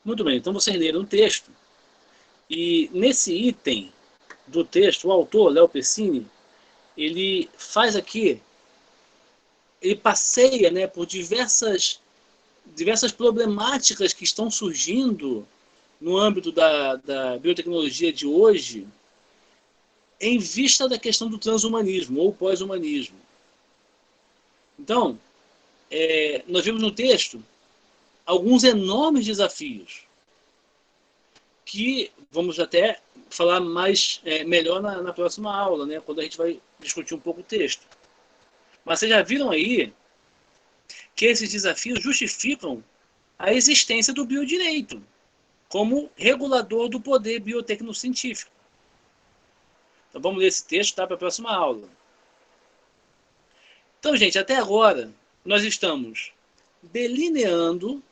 Muito bem, então vocês leram o texto, e nesse item do texto, o autor, Léo Pessini, ele faz aqui, ele passeia, né, por diversas problemáticas que estão surgindo no âmbito da biotecnologia de hoje, em vista da questão do transhumanismo ou pós-humanismo. Então, nós vimos no texto alguns enormes desafios que vamos até falar mais melhor na próxima aula, né, quando a gente vai discutir um pouco o texto. Mas vocês já viram aí que esses desafios justificam a existência do biodireito como regulador do poder biotecnocientífico. Então vamos ler esse texto, tá, para a próxima aula. Então, gente, até agora nós estamos delineando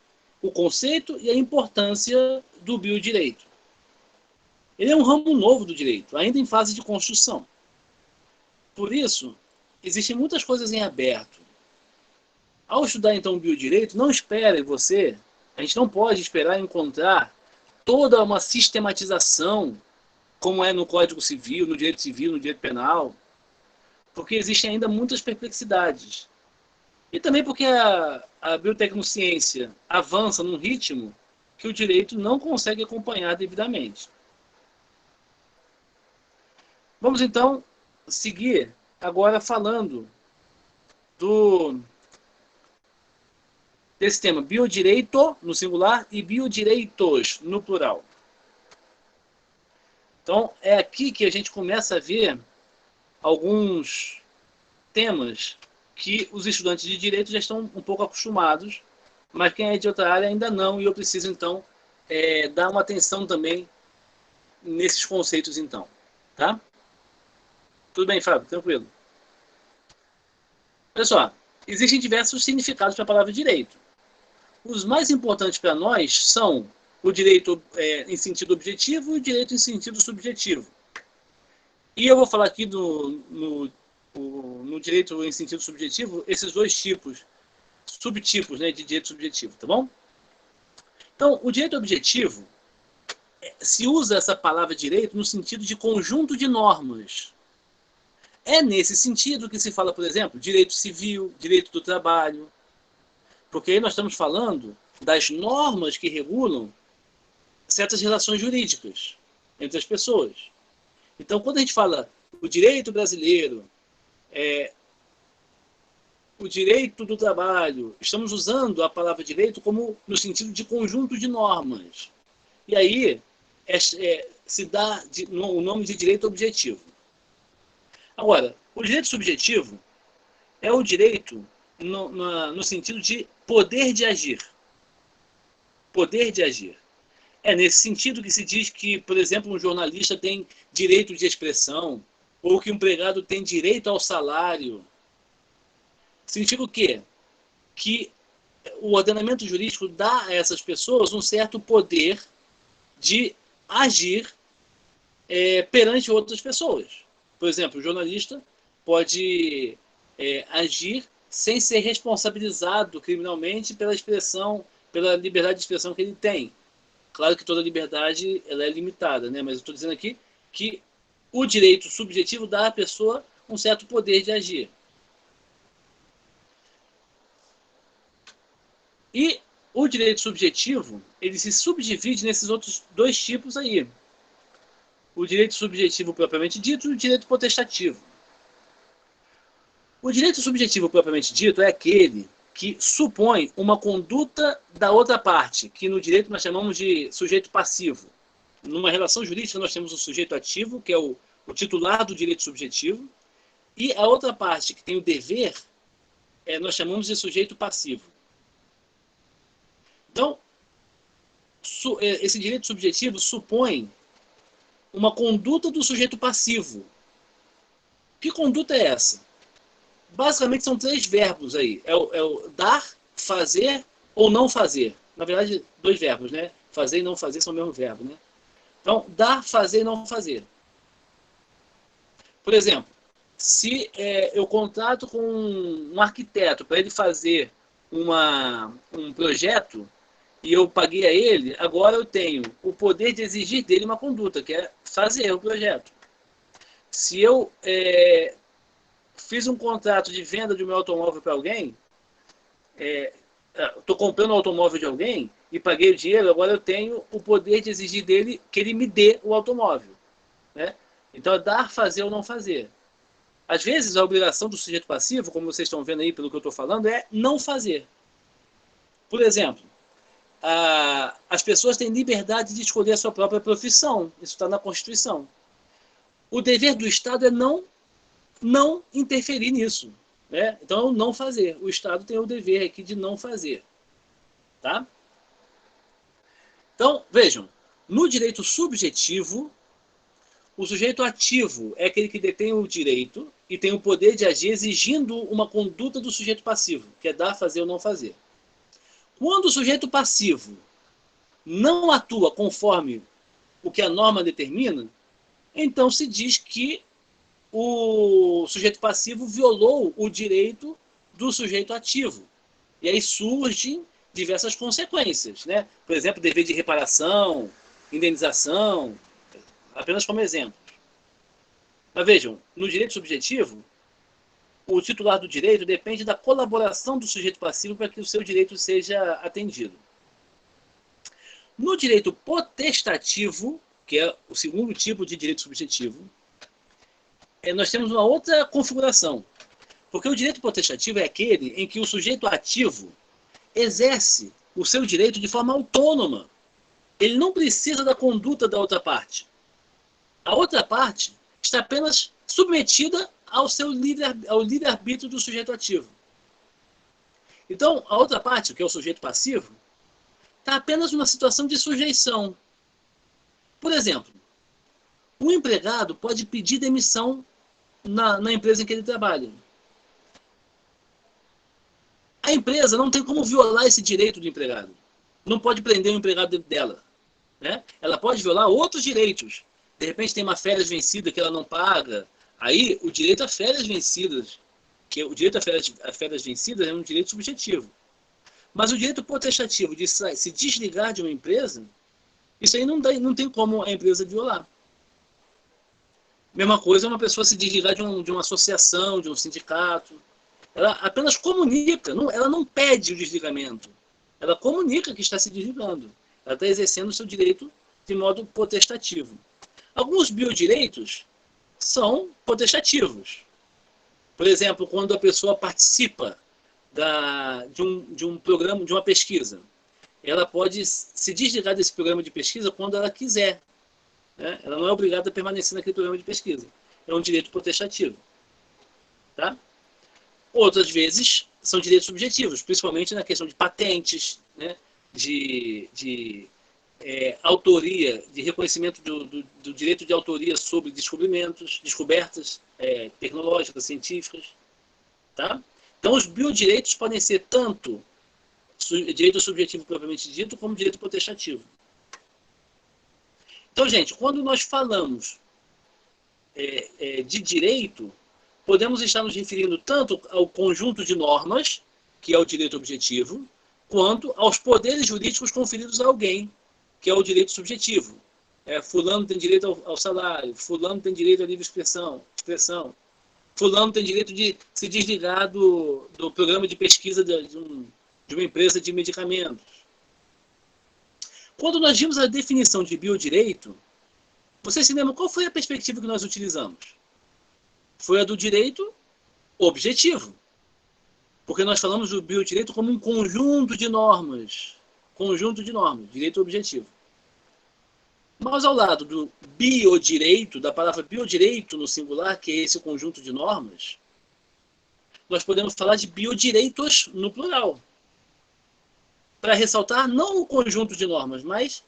o conceito e a importância do biodireito. Ele é um ramo novo do direito, ainda em fase de construção. Por isso, existem muitas coisas em aberto. Ao estudar, então, o biodireito, não espere você, a gente não pode esperar encontrar toda uma sistematização, como é no Código Civil, no direito penal, porque existem ainda muitas perplexidades. E também porque a biotecnociência avança num ritmo que o direito não consegue acompanhar devidamente. Vamos, então, seguir agora falando desse tema, biodireito no singular e biodireitos no plural. Então, é aqui que a gente começa a ver alguns temas que os estudantes de direito já estão um pouco acostumados, mas quem é de outra área ainda não, e eu preciso, então, dar uma atenção também nesses conceitos, então. Tá? Tudo bem, Fábio? Tranquilo. Olha só, existem diversos significados para a palavra direito. Os mais importantes para nós são o direito em sentido objetivo e o direito em sentido subjetivo. E eu vou falar aqui no direito em sentido subjetivo esses dois subtipos, né, de direito subjetivo, tá bom? Então, o direito objetivo, se usa essa palavra direito no sentido de conjunto de normas. É nesse sentido que se fala, por exemplo, direito civil, direito do trabalho, porque aí nós estamos falando das normas que regulam certas relações jurídicas entre as pessoas. Então, quando a gente fala o direito brasileiro, o direito do trabalho, estamos usando a palavra direito como no sentido de conjunto de normas. E aí se dá o nome de direito objetivo. Agora, o direito subjetivo é o direito no sentido de poder de agir. Poder de agir. É nesse sentido que se diz que, por exemplo, um jornalista tem direito de expressão, ou que um empregado tem direito ao salário. Significa o quê? Que o ordenamento jurídico dá a essas pessoas um certo poder de agir perante outras pessoas. Por exemplo, o jornalista pode agir sem ser responsabilizado criminalmente pela liberdade de expressão que ele tem. Claro que toda liberdade ela é limitada, né? Mas eu estou dizendo aqui que o direito subjetivo dá à pessoa um certo poder de agir. E o direito subjetivo, ele se subdivide nesses outros dois tipos aí. O direito subjetivo propriamente dito e o direito potestativo. O direito subjetivo propriamente dito é aquele que supõe uma conduta da outra parte, que no direito nós chamamos de sujeito passivo. Numa relação jurídica nós temos um sujeito ativo, que é o titular do direito subjetivo, e a outra parte, que tem o dever, nós chamamos de sujeito passivo. Então, esse direito subjetivo supõe uma conduta do sujeito passivo. Que conduta é essa? Basicamente são três verbos aí. É o dar, fazer ou não fazer. Na verdade, dois verbos, né? Fazer e não fazer são o mesmo verbo, né? Então, dar, fazer e não fazer. Por exemplo, se eu contrato com um arquiteto para ele fazer um projeto, e eu paguei a ele, agora eu tenho o poder de exigir dele uma conduta, que é fazer o projeto. Se eu fiz um contrato de venda de meu automóvel para alguém, estou comprando o automóvel de alguém e paguei o dinheiro, agora eu tenho o poder de exigir dele que ele me dê o automóvel. Né? Então é dar, fazer ou não fazer. Às vezes a obrigação do sujeito passivo, como vocês estão vendo aí pelo que eu estou falando, é não fazer. Por exemplo, as pessoas têm liberdade de escolher a sua própria profissão. Isso está na Constituição. O dever do Estado é não interferir nisso. Né? Então, não fazer. O Estado tem o dever aqui de não fazer. Tá? Então, vejam, no direito subjetivo, o sujeito ativo é aquele que detém o direito e tem o poder de agir exigindo uma conduta do sujeito passivo, que é dar, fazer ou não fazer. Quando o sujeito passivo não atua conforme o que a norma determina, então se diz que o sujeito passivo violou o direito do sujeito ativo. E aí surgem diversas consequências. Né? Por exemplo, dever de reparação, indenização, apenas como exemplo. Mas vejam, no direito subjetivo, o titular do direito depende da colaboração do sujeito passivo para que o seu direito seja atendido. No direito potestativo, que é o segundo tipo de direito subjetivo, nós temos uma outra configuração. Porque o direito potestativo é aquele em que o sujeito ativo exerce o seu direito de forma autônoma. Ele não precisa da conduta da outra parte. A outra parte está apenas submetida ao livre-arbítrio do sujeito ativo. Então, a outra parte, que é o sujeito passivo, está apenas numa situação de sujeição. Por exemplo, um empregado pode pedir demissão na empresa em que ele trabalha. A empresa não tem como violar esse direito do empregado. Não pode prender o empregado dela. Né? Ela pode violar outros direitos. De repente tem uma férias vencida que ela não paga. Aí o direito a férias vencidas, que o direito a férias vencidas é um direito subjetivo. Mas o direito potestativo de se desligar de uma empresa, isso aí não tem como a empresa violar. Mesma coisa é uma pessoa se desligar de uma associação, de um sindicato. Ela apenas comunica, ela não pede o desligamento. Ela comunica que está se desligando. Ela está exercendo o seu direito de modo potestativo. Alguns biodireitos são potestativos. Por exemplo, quando a pessoa participa de um programa, de uma pesquisa, ela pode se desligar desse programa de pesquisa quando ela quiser. Né? Ela não é obrigada a permanecer naquele programa de pesquisa. É um direito potestativo. Tá? Outras vezes são direitos subjetivos, principalmente na questão de patentes, né? de autoria, de reconhecimento do direito de autoria sobre descobertas tecnológicas, científicas. Tá? Então, os biodireitos podem ser tanto direito subjetivo propriamente dito, como direito potestativo. Então, gente, quando nós falamos de direito, podemos estar nos referindo tanto ao conjunto de normas, que é o direito objetivo, quanto aos poderes jurídicos conferidos a alguém, que é o direito subjetivo. Fulano tem direito ao salário, fulano tem direito à livre expressão, fulano tem direito de se desligar do programa de pesquisa de uma empresa de medicamentos. Quando nós vimos a definição de biodireito, vocês se lembram qual foi a perspectiva que nós utilizamos? Foi a do direito objetivo. Porque nós falamos do biodireito como um conjunto de normas. Direito objetivo. Mas ao lado do biodireito, da palavra biodireito no singular, que é esse conjunto de normas, nós podemos falar de biodireitos no plural. Para ressaltar não o conjunto de normas, mas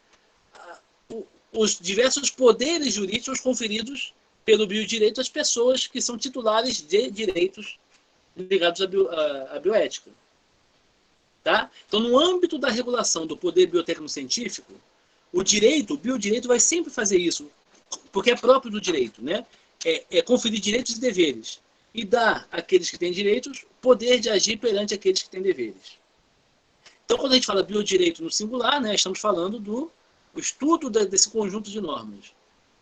os diversos poderes jurídicos conferidos pelo biodireito às pessoas que são titulares de direitos ligados à bioética. Tá? Então, no âmbito da regulação do poder biotécnico-científico, o biodireito vai sempre fazer isso, porque é próprio do direito, né? Conferir direitos e deveres, e dar àqueles que têm direitos poder de agir perante aqueles que têm deveres. Então, quando a gente fala biodireito no singular, né, estamos falando do estudo desse conjunto de normas.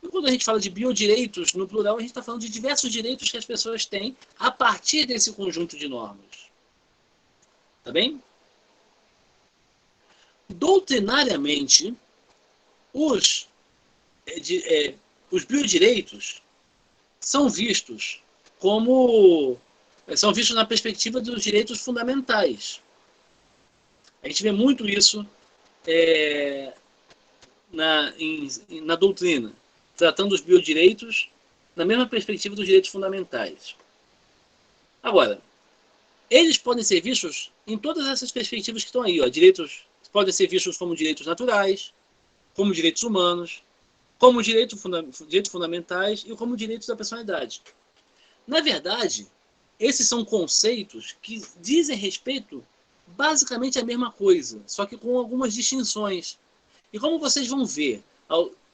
E quando a gente fala de biodireitos no plural, a gente está falando de diversos direitos que as pessoas têm a partir desse conjunto de normas. Tá bem? Doutrinariamente, os biodireitos são vistos na perspectiva dos direitos fundamentais. A gente vê muito isso na doutrina, tratando os biodireitos na mesma perspectiva dos direitos fundamentais. Agora, eles podem ser vistos em todas essas perspectivas que estão aí. Ó. Direitos podem ser vistos como direitos naturais, como direitos humanos, como direitos fundamentais e como direitos da personalidade. Na verdade, esses são conceitos que dizem respeito basicamente à mesma coisa, só que com algumas distinções. E como vocês vão ver,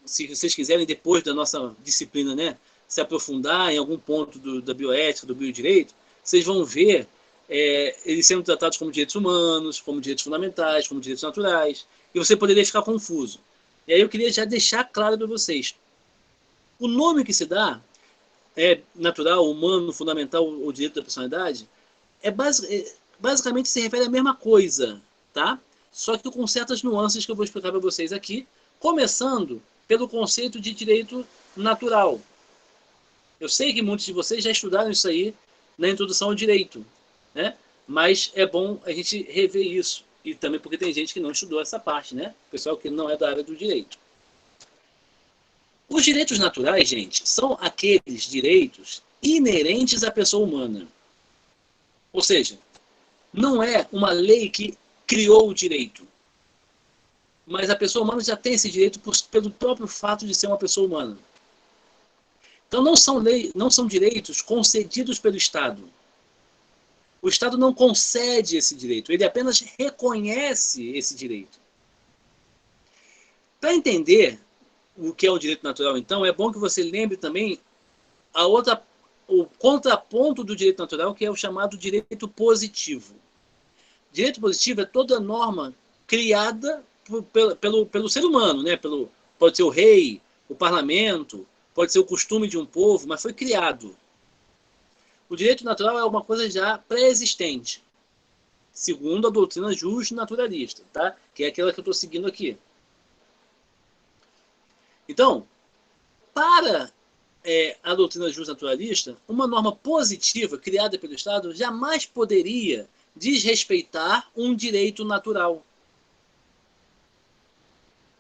se vocês quiserem, depois da nossa disciplina, né, se aprofundar em algum ponto da bioética, do biodireito, vocês vão ver eles sendo tratados como direitos humanos, como direitos fundamentais, como direitos naturais, e você poderia ficar confuso. E aí eu queria já deixar claro para vocês. O nome que se dá, natural, humano, fundamental ou direito da personalidade, basicamente se refere à mesma coisa, tá? Só que com certas nuances que eu vou explicar para vocês aqui, começando pelo conceito de direito natural. Eu sei que muitos de vocês já estudaram isso aí na introdução ao direito, né? Mas é bom a gente rever isso. E também porque tem gente que não estudou essa parte, né? Pessoal que não é da área do direito. Os direitos naturais, gente, são aqueles direitos inerentes à pessoa humana. Ou seja, não é uma lei que criou o direito, mas a pessoa humana já tem esse direito pelo próprio fato de ser uma pessoa humana. Então não são direitos concedidos pelo Estado. O Estado não concede esse direito, ele apenas reconhece esse direito. Para entender o que é o direito natural, então, é bom que você lembre também o contraponto do direito natural, que é o chamado direito positivo. Direito positivo é toda norma criada pelo ser humano, né? Pode ser o rei, o parlamento, pode ser o costume de um povo, mas foi criado. O direito natural é uma coisa já pré-existente, segundo a doutrina justnaturalista, tá? Que é aquela que eu estou seguindo aqui. Então, para a doutrina justnaturalista, uma norma positiva criada pelo Estado jamais poderia desrespeitar um direito natural.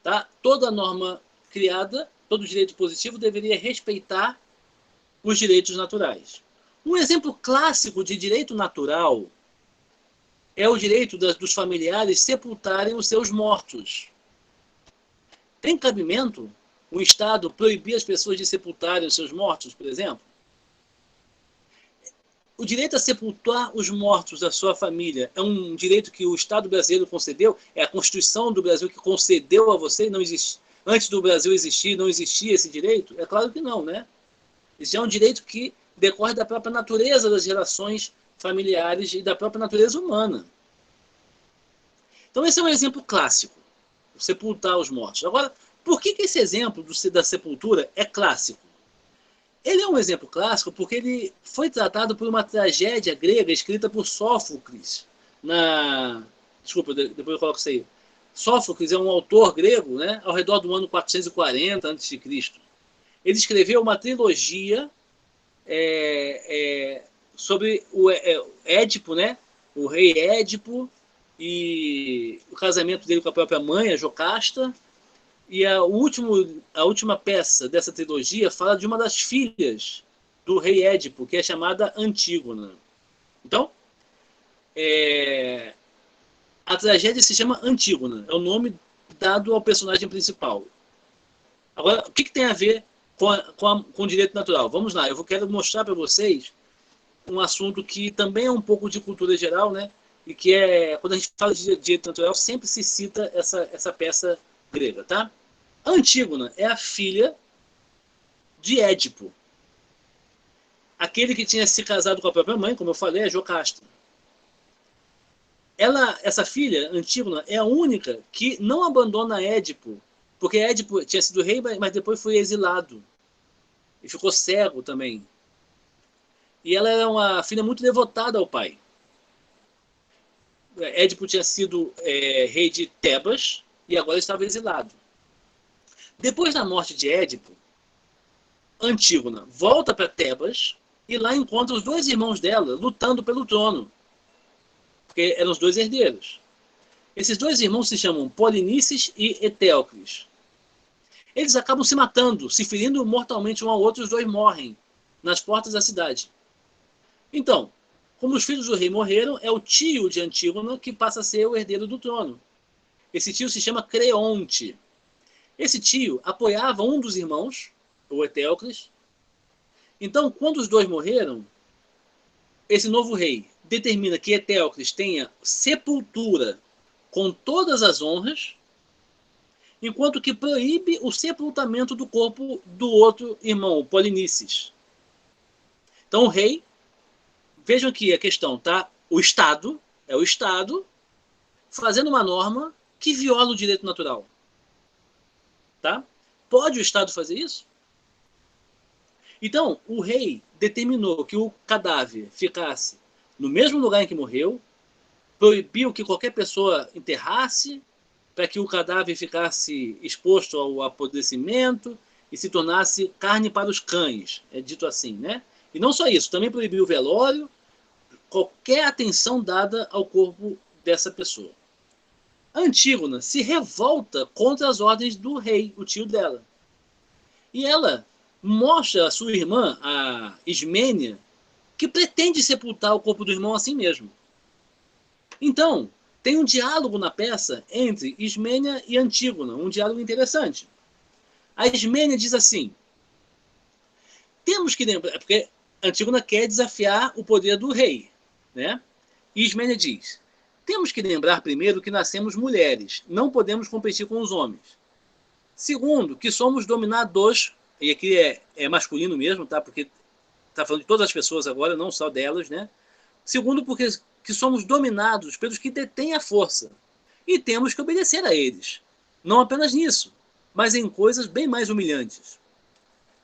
Tá? Toda norma criada, todo direito positivo deveria respeitar os direitos naturais. Um exemplo clássico de direito natural é o direito dos familiares sepultarem os seus mortos. Tem cabimento o Estado proibir as pessoas de sepultarem os seus mortos, por exemplo? O direito a sepultar os mortos da sua família é um direito que o Estado brasileiro concedeu? É a Constituição do Brasil que concedeu a você? Não existe. Antes do Brasil existir, não existia esse direito? É claro que não, né? Esse é um direito que decorre da própria natureza das relações familiares e da própria natureza humana. Então esse é um exemplo clássico, sepultar os mortos. Agora, por que esse exemplo da sepultura é clássico? Ele é um exemplo clássico porque ele foi tratado por uma tragédia grega escrita por Sófocles. Desculpa, depois eu coloco isso aí. Sófocles é um autor grego, né, ao redor do ano 440 a.C. Ele escreveu uma trilogia sobre o Édipo, né, o rei Édipo, e o casamento dele com a própria mãe, a Jocasta. E a última peça dessa trilogia fala de uma das filhas do rei Édipo, que é chamada Antígona. Então, a tragédia se chama Antígona, é o nome dado ao personagem principal. Agora, o que tem a ver com o direito natural? Vamos lá, quero mostrar para vocês um assunto que também é um pouco de cultura geral, né? E que quando a gente fala de direito natural, sempre se cita essa peça grega, tá? Antígona é a filha de Édipo. Aquele que tinha se casado com a própria mãe, como eu falei, é Jocasta. essa filha, Antígona, é a única que não abandona Édipo, porque Édipo tinha sido rei, mas depois foi exilado. E ficou cego também. E ela era uma filha muito devotada ao pai. Édipo tinha sido rei de Tebas e agora estava exilado. Depois da morte de Édipo, Antígona volta para Tebas e lá encontra os dois irmãos dela lutando pelo trono, porque eram os dois herdeiros. Esses dois irmãos se chamam Polinices e Etéocles. Eles acabam se matando, se ferindo mortalmente um ao outro, os dois morrem nas portas da cidade. Então, como os filhos do rei morreram, é o tio de Antígona que passa a ser o herdeiro do trono. Esse tio se chama Creonte. Esse tio apoiava um dos irmãos, o Etéocles. Então, quando os dois morreram, esse novo rei determina que Etéocles tenha sepultura com todas as honras, enquanto que proíbe o sepultamento do corpo do outro irmão, Polinices. Então, o rei, vejam aqui a questão, tá? O Estado, é o Estado fazendo uma norma que viola o direito natural. Tá? Pode o Estado fazer isso? Então, o rei determinou que o cadáver ficasse no mesmo lugar em que morreu, proibiu que qualquer pessoa enterrasse, para que o cadáver ficasse exposto ao apodrecimento e se tornasse carne para os cães, é dito assim, né? E não só isso, também proibiu o velório, qualquer atenção dada ao corpo dessa pessoa. Antígona se revolta contra as ordens do rei, o tio dela. E ela mostra a sua irmã, a Ismênia, que pretende sepultar o corpo do irmão assim mesmo. Então, tem um diálogo na peça entre Ismênia e Antígona, um diálogo interessante. A Ismênia diz assim: temos que lembrar, porque Antígona quer desafiar o poder do rei, né? E Ismênia diz: temos que lembrar primeiro que nascemos mulheres, não podemos competir com os homens. Segundo, que somos dominados, e aqui é masculino mesmo, tá? Porque está falando de todas as pessoas agora, não só delas, né? Segundo, porque que somos dominados pelos que detêm a força e temos que obedecer a eles. Não apenas nisso, mas em coisas bem mais humilhantes.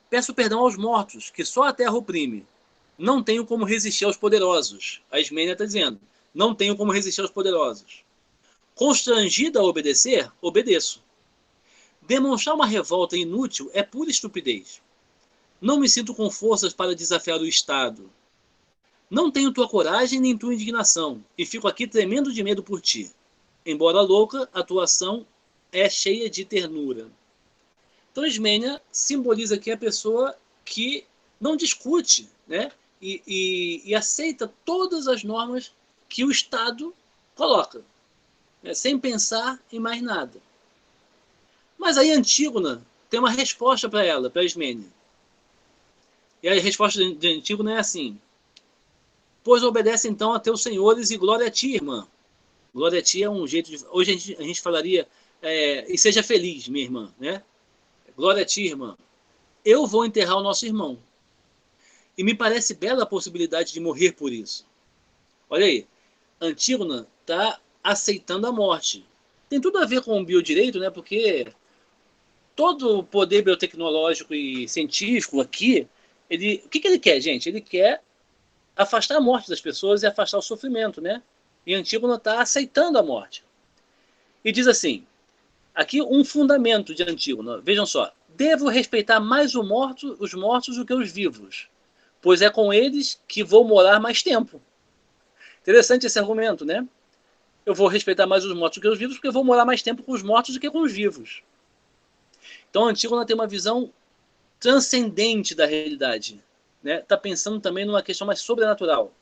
Peço perdão aos mortos, que só a terra oprime. Não tenho como resistir aos poderosos. A Ismênia está dizendo, não tenho como resistir aos poderosos. Constrangida a obedecer, obedeço. Demonstrar uma revolta inútil é pura estupidez. Não me sinto com forças para desafiar o Estado. Não tenho tua coragem nem tua indignação, e fico aqui tremendo de medo por ti. Embora louca, a tua ação é cheia de ternura. Então, Ismênia simboliza aqui a pessoa que não discute, né? E aceita todas as normas que o Estado coloca, né? Sem pensar em mais nada. Mas aí Antígona tem uma resposta para ela, para Ismênia. E a resposta de Antígona é assim: pois obedece então a teus senhores e glória a ti, irmã. Glória a ti é um jeito de... Hoje a gente falaria, e seja feliz, minha irmã, né? Glória a ti, irmã. Eu vou enterrar o nosso irmão. E me parece bela a possibilidade de morrer por isso. Olha aí, Antígona está aceitando a morte. Tem tudo a ver com o biodireito, né? Porque todo o poder biotecnológico e científico aqui, o que ele quer, gente? Ele quer afastar a morte das pessoas e afastar o sofrimento, né? E Antígona está aceitando a morte. E diz assim, aqui um fundamento de Antígona, vejam só: devo respeitar mais os mortos do que os vivos, pois é com eles que vou morar mais tempo. Interessante esse argumento, né? Eu vou respeitar mais os mortos do que os vivos, porque eu vou morar mais tempo com os mortos do que com os vivos. Então Antígona tem uma visão transcendente da realidade, né? Está pensando também numa questão mais sobrenatural.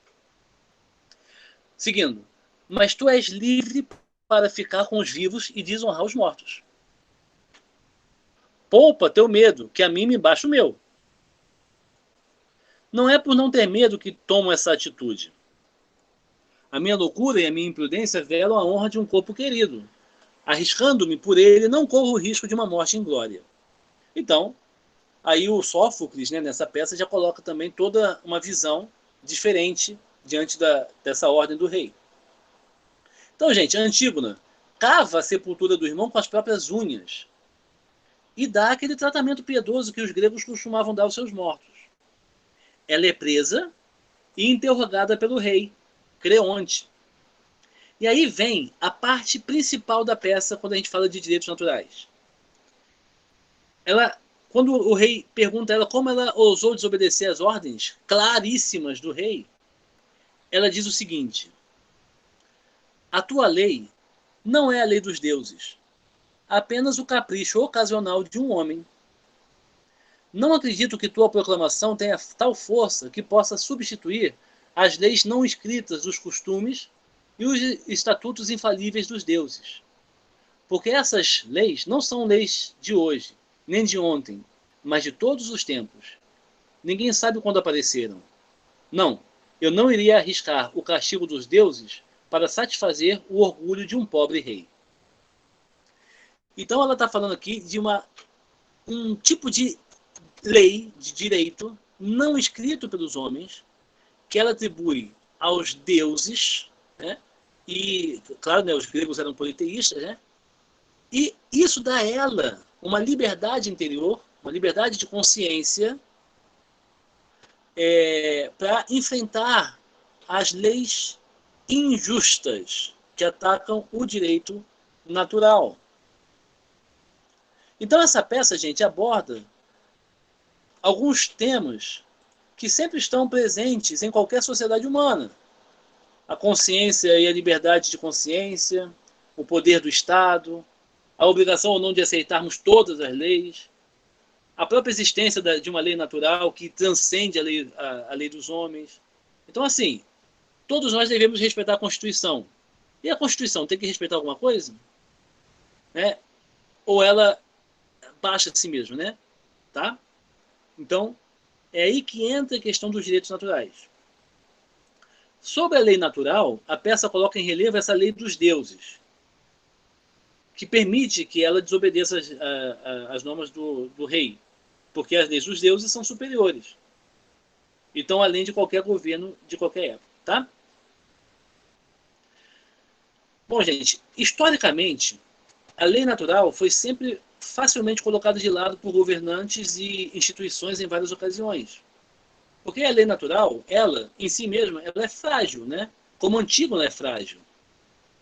Seguindo, mas tu és livre para ficar com os vivos e desonrar os mortos. Poupa teu medo, que a mim me baixa o meu. Não é por não ter medo que tomo essa atitude. A minha loucura e a minha imprudência velam a honra de um corpo querido. Arriscando-me por ele, não corro o risco de uma morte em glória. Então, aí o Sófocles, né, nessa peça, já coloca também toda uma visão diferente diante dessa ordem do rei. Então, gente, a Antígona cava a sepultura do irmão com as próprias unhas e dá aquele tratamento piedoso que os gregos costumavam dar aos seus mortos. Ela é presa e interrogada pelo rei, Creonte. E aí vem a parte principal da peça quando a gente fala de direitos naturais. Quando o rei pergunta a ela como ela ousou desobedecer às ordens claríssimas do rei, ela diz o seguinte: a tua lei não é a lei dos deuses, apenas o capricho ocasional de um homem. Não acredito que tua proclamação tenha tal força que possa substituir as leis não escritas dos costumes e os estatutos infalíveis dos deuses. Porque essas leis não são leis de hoje, nem de ontem, mas de todos os tempos. Ninguém sabe quando apareceram. Não, eu não iria arriscar o castigo dos deuses para satisfazer o orgulho de um pobre rei. Então ela está falando aqui de um tipo de lei, de direito, não escrito pelos homens, que ela atribui aos deuses, né? E, claro, né, os gregos eram politeístas, né? E isso dá a ela uma liberdade interior, uma liberdade de consciência para enfrentar as leis injustas que atacam o direito natural. Então essa peça, gente, aborda alguns temas que sempre estão presentes em qualquer sociedade humana. A consciência e a liberdade de consciência, o poder do Estado, a obrigação ou não de aceitarmos todas as leis, a própria existência de uma lei natural que transcende a lei dos homens. Então, assim, todos nós devemos respeitar a Constituição. E a Constituição tem que respeitar alguma coisa? Né? Ou ela baixa a si mesmo, né? Tá? Então, é aí que entra a questão dos direitos naturais. Sobre a lei natural, a peça coloca em relevo essa lei dos deuses, que permite que ela desobedeça as normas do rei, porque as leis dos deuses são superiores. Então, além de qualquer governo de qualquer época, tá? Bom, gente, historicamente, a lei natural foi sempre facilmente colocada de lado por governantes e instituições em várias ocasiões. Porque a lei natural, ela, em si mesma, ela é frágil, né? Como Antígona é frágil.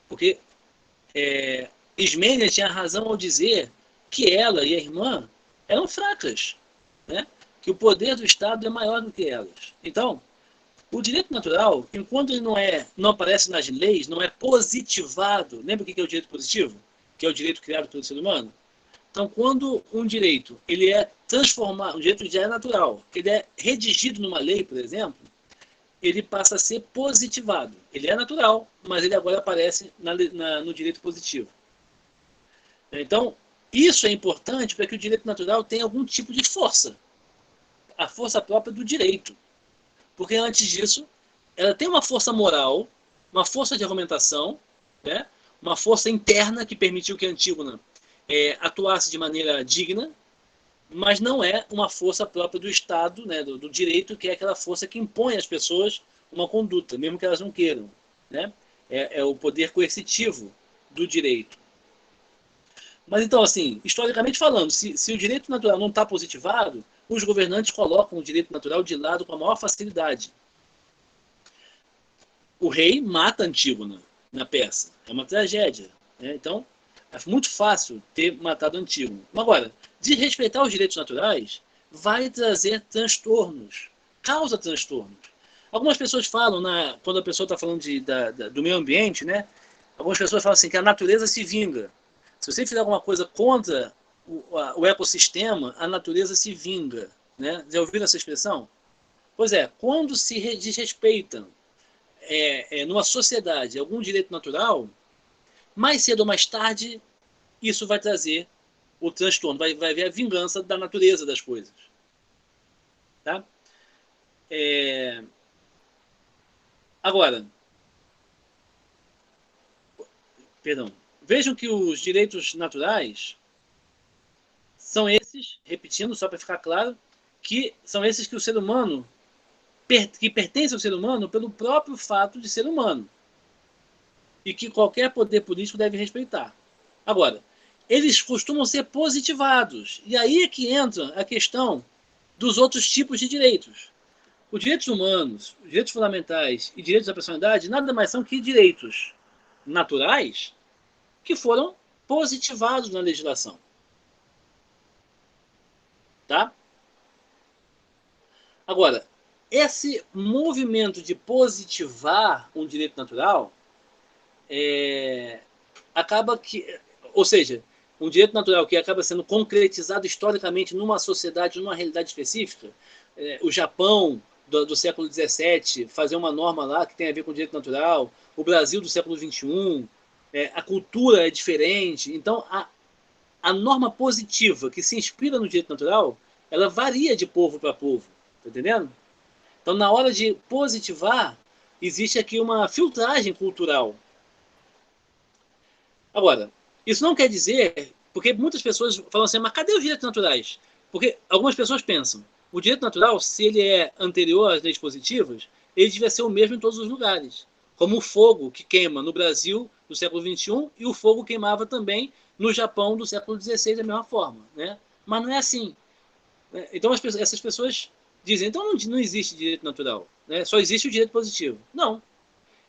Porque Ismênia tinha razão ao dizer que ela e a irmã eram fracas, né? Que o poder do Estado é maior do que elas. Então, o direito natural, enquanto ele não aparece nas leis, não é positivado. Lembra o que é o direito positivo? Que é o direito criado pelo ser humano? Então, quando um direito ele é transformado, o direito já é natural, ele é redigido numa lei, por exemplo, ele passa a ser positivado. Ele é natural, mas ele agora aparece no direito positivo. Então, isso é importante para que o direito natural tenha algum tipo de força, a força própria do direito. Porque antes disso, ela tem uma força moral, uma força de argumentação, né? Uma força interna que permitiu que a Antígona atuasse de maneira digna, mas não é uma força própria do Estado, né, do direito, que é aquela força que impõe às pessoas uma conduta, mesmo que elas não queiram. Né? É o poder coercitivo do direito. Mas então, assim, historicamente falando, se o direito natural não está positivado, os governantes colocam o direito natural de lado com a maior facilidade. O rei mata Antígona na peça. É uma tragédia. Né? Então, é muito fácil ter matado Antígona. Agora, desrespeitar os direitos naturais vai trazer transtornos, causa transtornos. Algumas pessoas falam, quando a pessoa está falando do meio ambiente, né? Algumas pessoas falam assim, que a natureza se vinga. Se você fizer alguma coisa contra o ecossistema, a natureza se vinga. Né? Já ouviram essa expressão? Pois é, quando se desrespeitam numa sociedade algum direito natural, mais cedo ou mais tarde, isso vai trazer o transtorno, vai haver a vingança da natureza das coisas. Tá? Agora, vejam que os direitos naturais são esses, repetindo só para ficar claro, que são esses que o ser humano, que pertencem ao ser humano pelo próprio fato de ser humano. e que qualquer poder político deve respeitar. Agora, eles costumam ser positivados. E aí é que entra a questão dos outros tipos de direitos. Os direitos humanos, os direitos fundamentais e direitos da personalidade nada mais são que direitos naturais que foram positivados na legislação. Tá? Agora, esse movimento de positivar um direito natural acaba que, ou seja, um direito natural que acaba sendo concretizado historicamente numa sociedade, numa realidade específica, o Japão do século XVII fazer uma norma lá que tem a ver com direito natural, o Brasil do século XXI, a cultura é diferente, então a norma positiva que se inspira no direito natural, ela varia de povo para povo, tá entendendo? Então, na hora de positivar, existe aqui uma filtragem cultural. Agora, isso não quer dizer, porque muitas pessoas falam assim, mas cadê os direitos naturais? Porque algumas pessoas pensam, o direito natural, se ele é anterior às leis positivas, ele devia ser o mesmo em todos os lugares. Como o fogo que queima no Brasil do século XXI e o fogo queimava também no Japão do século XVI da mesma forma. Né? Mas não é assim. Então essas pessoas dizem, então não existe direito natural, né? Só existe o direito positivo. Não.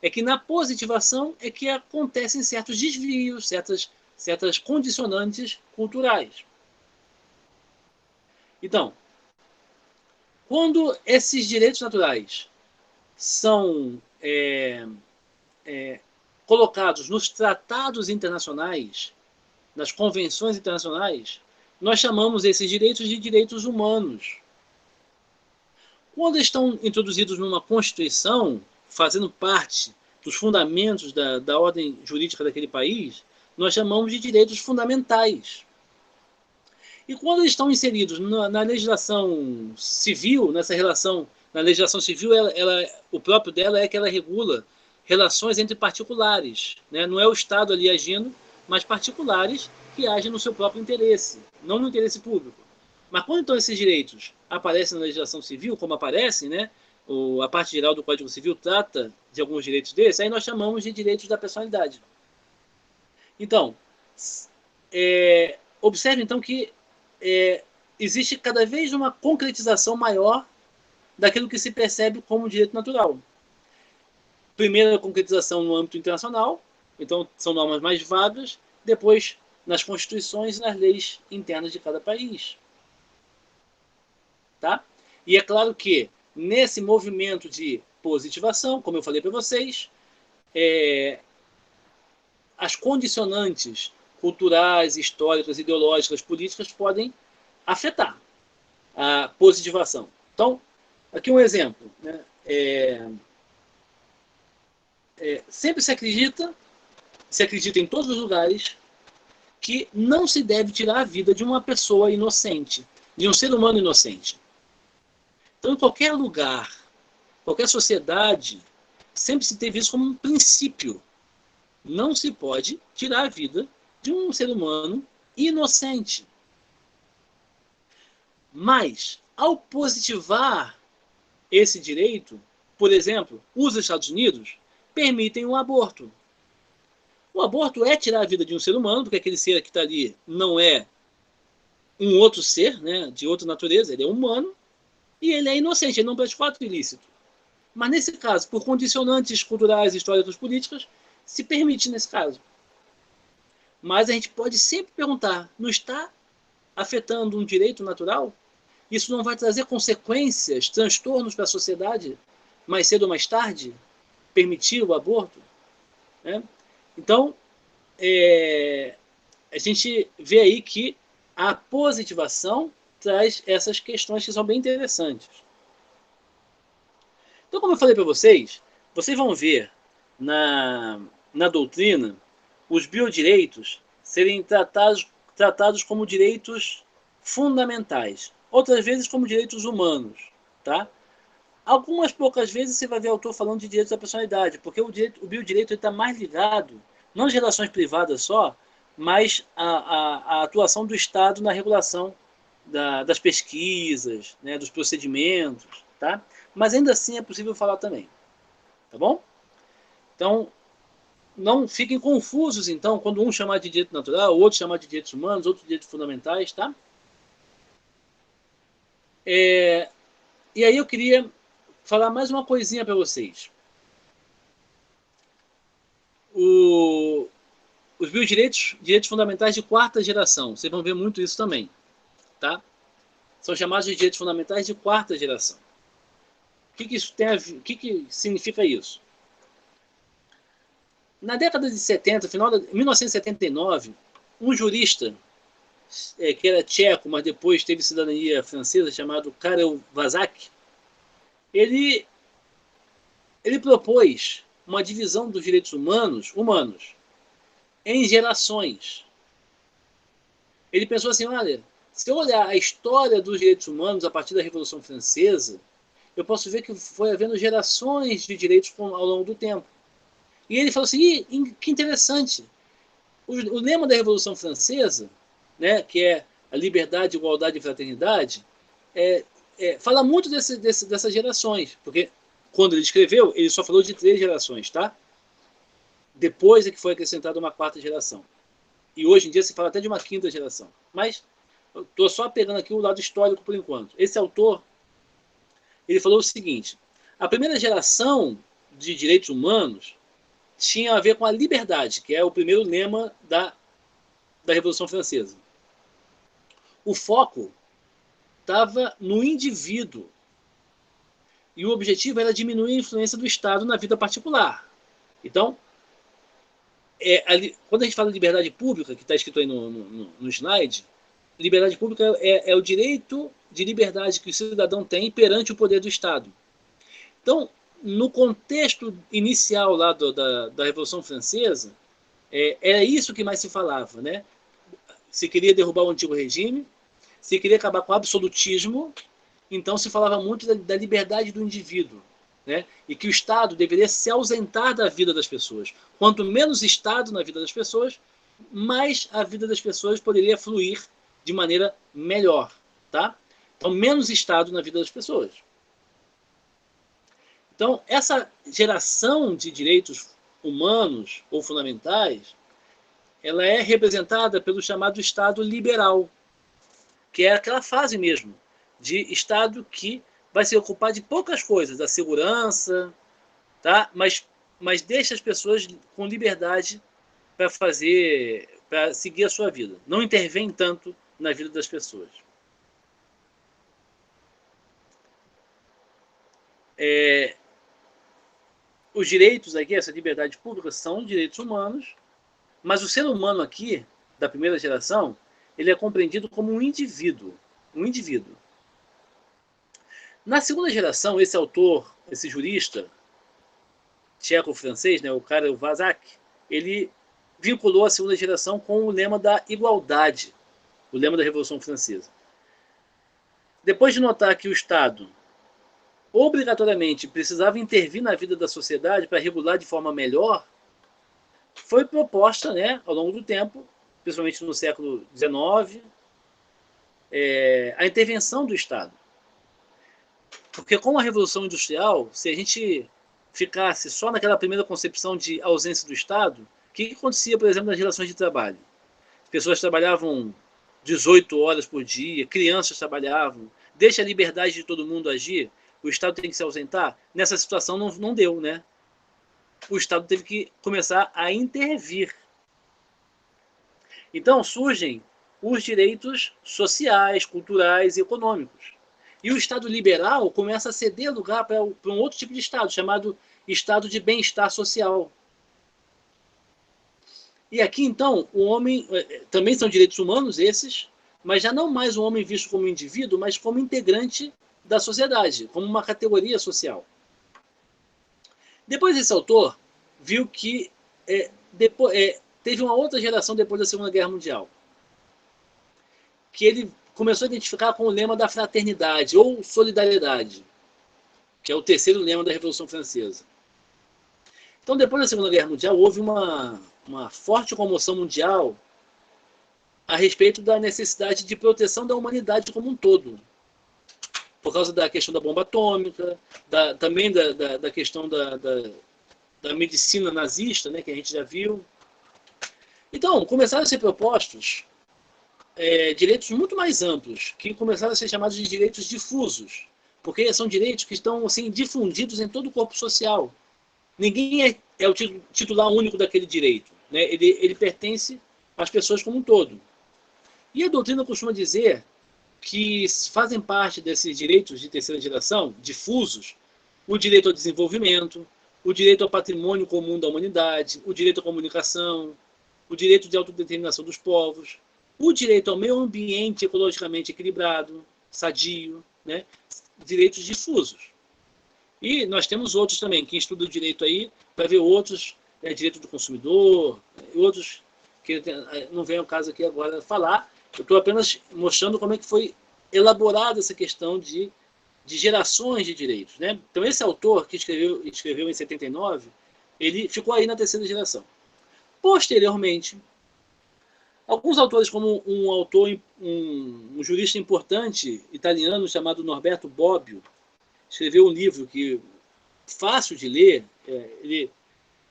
É que na positivação é que acontecem certos desvios, certas condicionantes culturais. Então, quando esses direitos naturais são colocados nos tratados internacionais, nas convenções internacionais, nós chamamos esses direitos de direitos humanos. Quando estão introduzidos numa Constituição, fazendo parte dos fundamentos da ordem jurídica daquele país, nós chamamos de direitos fundamentais. E quando eles estão inseridos na legislação civil, nessa relação, na legislação civil, o próprio dela é que ela regula relações entre particulares. Né? Não é o Estado ali agindo, mas particulares que agem no seu próprio interesse, não no interesse público. Mas quando então esses direitos aparecem na legislação civil, como aparecem, né? A parte geral do Código Civil trata de alguns direitos desses, aí nós chamamos de direitos da personalidade. Então, observe então que existe cada vez uma concretização maior daquilo que se percebe como direito natural. Primeiro, a concretização no âmbito internacional, então são normas mais vagas, depois nas constituições e nas leis internas de cada país. Tá? E é claro que nesse movimento de positivação, como eu falei para vocês, as condicionantes culturais, históricas, ideológicas, políticas podem afetar a positivação. Então, aqui um exemplo. Né? Sempre se acredita em todos os lugares, que não se deve tirar a vida de uma pessoa inocente, de um ser humano inocente. Então, em qualquer lugar, qualquer sociedade, sempre se teve isso como um princípio. Não se pode tirar a vida de um ser humano inocente. Mas, ao positivar esse direito, por exemplo, os Estados Unidos permitem o aborto. O aborto é tirar a vida de um ser humano, porque aquele ser que está ali não é um outro ser, né, de outra natureza, ele é humano, e ele é inocente, ele não praticou ato ilícito. Mas nesse caso, por condicionantes culturais, históricos, políticas, se permite nesse caso. Mas a gente pode sempre perguntar, não está afetando um direito natural? Isso não vai trazer consequências, transtornos para a sociedade, mais cedo ou mais tarde? Permitir o aborto? Né? Então, a gente vê aí que a positivação traz essas questões que são bem interessantes. Então, como eu falei para vocês vão ver na doutrina os biodireitos serem tratados como direitos fundamentais, outras vezes como direitos humanos. Tá? Algumas poucas vezes você vai ver o autor falando de direitos da personalidade, porque o biodireito está mais ligado, não às relações privadas só, mas a atuação do Estado na regulação das pesquisas, né, dos procedimentos, tá? Mas ainda assim é possível falar também, tá bom? Então, não fiquem confusos, então, quando um chamar de direito natural, o outro chamar de direitos humanos, outro de direitos fundamentais, tá? E aí eu queria falar mais uma coisinha para vocês. Os biodireitos, direitos fundamentais de quarta geração, vocês vão ver muito isso também, tá? São chamados de direitos fundamentais de quarta geração. O que significa isso? Na década de 70, final de 1979, um jurista que era tcheco, mas depois teve cidadania francesa, chamado Karel Vazak, ele propôs uma divisão dos direitos humanos em gerações. Ele pensou assim, olha, se eu olhar a história dos direitos humanos a partir da Revolução Francesa, eu posso ver que foi havendo gerações de direitos ao longo do tempo. E ele falou assim, que interessante, o lema da Revolução Francesa, né, que é a liberdade, igualdade e fraternidade, fala muito dessas gerações, porque quando ele escreveu, ele só falou de 3 gerações, tá? Depois é que foi acrescentada uma 4ª geração. E hoje em dia se fala até de uma 5ª geração. Mas eu estou só pegando aqui o lado histórico por enquanto. Esse autor, ele falou o seguinte, a primeira geração de direitos humanos tinha a ver com a liberdade, que é o primeiro lema da Revolução Francesa. O foco estava no indivíduo. E o objetivo era diminuir a influência do Estado na vida particular. Então, quando a gente fala de liberdade pública, que está escrito aí no slide, liberdade pública é o direito de liberdade que o cidadão tem perante o poder do Estado. Então, no contexto inicial lá da Revolução Francesa, era isso que mais se falava, né? Se queria derrubar o antigo regime, se queria acabar com o absolutismo, então se falava muito da liberdade do indivíduo, né? E que o Estado deveria se ausentar da vida das pessoas. Quanto menos Estado na vida das pessoas, mais a vida das pessoas poderia fluir de maneira melhor, tá? Então, menos Estado na vida das pessoas. Então, essa geração de direitos humanos ou fundamentais, ela é representada pelo chamado Estado liberal, que é aquela fase mesmo de Estado que vai se ocupar de poucas coisas, da segurança, tá? Mas deixa as pessoas com liberdade para seguir a sua vida. Não intervém tanto na vida das pessoas. Os direitos aqui, essa liberdade pública, são direitos humanos, mas o ser humano aqui, da primeira geração, ele é compreendido como um indivíduo. Um indivíduo. Na segunda geração, esse autor, esse jurista tcheco-francês, né, o Karel Vazak, ele vinculou a segunda geração com o lema da igualdade, o lema da Revolução Francesa. Depois de notar que o Estado obrigatoriamente precisava intervir na vida da sociedade para regular de forma melhor, foi proposta, né, ao longo do tempo, principalmente no século XIX, a intervenção do Estado. Porque com a Revolução Industrial, se a gente ficasse só naquela primeira concepção de ausência do Estado, o que acontecia, por exemplo, nas relações de trabalho? As pessoas trabalhavam 18 horas por dia, crianças trabalhavam, deixa a liberdade de todo mundo agir, o Estado tem que se ausentar. Nessa situação não deu, né? O Estado teve que começar a intervir. Então surgem os direitos sociais, culturais e econômicos. E o Estado liberal começa a ceder lugar para um outro tipo de Estado, chamado Estado de bem-estar social. E aqui, então, o homem, também são direitos humanos esses, mas já não mais o homem visto como indivíduo, mas como integrante da sociedade, como uma categoria social. Depois esse autor viu que teve uma outra geração depois da Segunda Guerra Mundial, que ele começou a identificar com o lema da fraternidade ou solidariedade, que é o terceiro lema da Revolução Francesa. Então, depois da Segunda Guerra Mundial, houve uma forte comoção mundial a respeito da necessidade de proteção da humanidade como um todo, por causa da questão da bomba atômica, também da questão da medicina nazista, né, que a gente já viu. Então, começaram a ser propostos direitos muito mais amplos, que começaram a ser chamados de direitos difusos, porque são direitos que estão assim, difundidos em todo o corpo social. Ninguém é o titular único daquele direito, né? Ele pertence às pessoas como um todo. E a doutrina costuma dizer que fazem parte desses direitos de terceira geração, difusos, o direito ao desenvolvimento, o direito ao patrimônio comum da humanidade, o direito à comunicação, o direito de autodeterminação dos povos, o direito ao meio ambiente ecologicamente equilibrado, sadio, né? Direitos difusos. E nós temos outros também, quem estuda o direito aí vai ver outros, direito do consumidor, outros que não vem ao caso aqui agora falar. Eu estou apenas mostrando como é que foi elaborada essa questão de gerações de direitos, né? Então esse autor que escreveu em 79, ele ficou aí na terceira geração. Posteriormente, alguns autores, como um jurista importante italiano chamado Norberto Bobbio, escreveu um livro que fácil de ler, ele